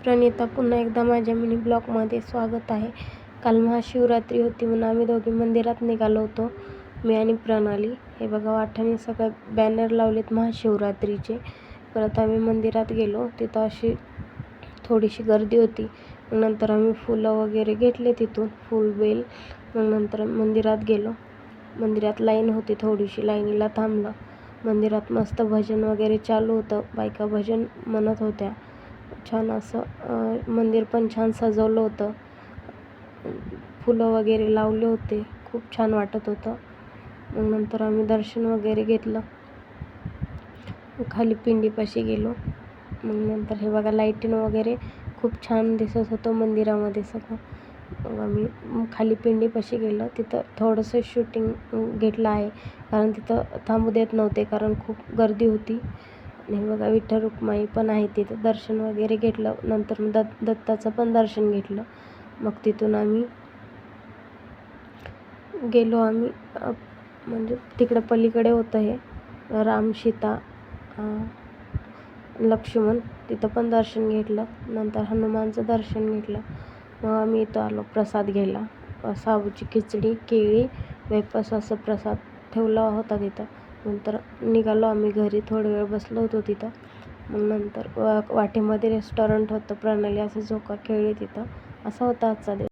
प्रणिता, पुन्हा एकदा माझ्या मिनी ब्लॉगमध्ये स्वागत आहे. काल महाशिवरात्री होती म्हणून आम्ही दोघी मंदिरात निघालो होतो, मी आणि प्रणाली. हे बघा, वाठाने सगळे बॅनर लावलेत महाशिवरात्रीचे. परत आम्ही मंदिरात गेलो, तिथं अशी थोडीशी गर्दी होती. मग नंतर आम्ही फुलं वगैरे घेतले तिथून, फुलबेल. मग नंतर मंदिरात गेलो. मंदिरात लाईन होती थोडीशी, लाईनीला थांबलं. मंदिरात मस्त भजन वगैरे चालू होतं, बायका भजन म्हणत होत्या. छान असं मंदिर पण छान सजवलं होतं, फुलं वगैरे लावले होते, खूप छान वाटत होतं. मग नंतर आम्ही दर्शन वगैरे घेतलं, खाली पिंडीपाशी गेलो. मग नंतर हे बघा, लाईटिंग वगैरे खूप छान दिसत होतं मंदिरामध्ये सगळं. मग आम्ही खाली पिंडीपाशी गेलो, तिथं थोडंसं शूटिंग घेतलं आहे, कारण तिथं थांबू देत नव्हते, कारण खूप गर्दी होती. हे बघा, विठ्ठल रुक्माई पण आहे तिथं. दर्शन वगैरे घेतलं. नंतर दत्ताचं पण दर्शन घेतलं. मग तिथून आम्ही गेलो. म्हणजे तिकडं पलीकडे होतं हे राम, सीता, लक्ष्मण, तिथं पण दर्शन घेतलं. नंतर हनुमानचं दर्शन घेतलं. मग आम्ही इथं आलो प्रसाद घ्यायला. साबूची खिचडी, केळी, वेफर्स असं प्रसाद ठेवला होता तिथं. नंतर निघालो आम्ही घरी. थोडा वेळ बसलो होतो तिथं. मग नंतर वाटेमध्ये रेस्टॉरंट होतं, प्रणाली असं झोका खेळली तिथं. असा होता आजचा दिवस.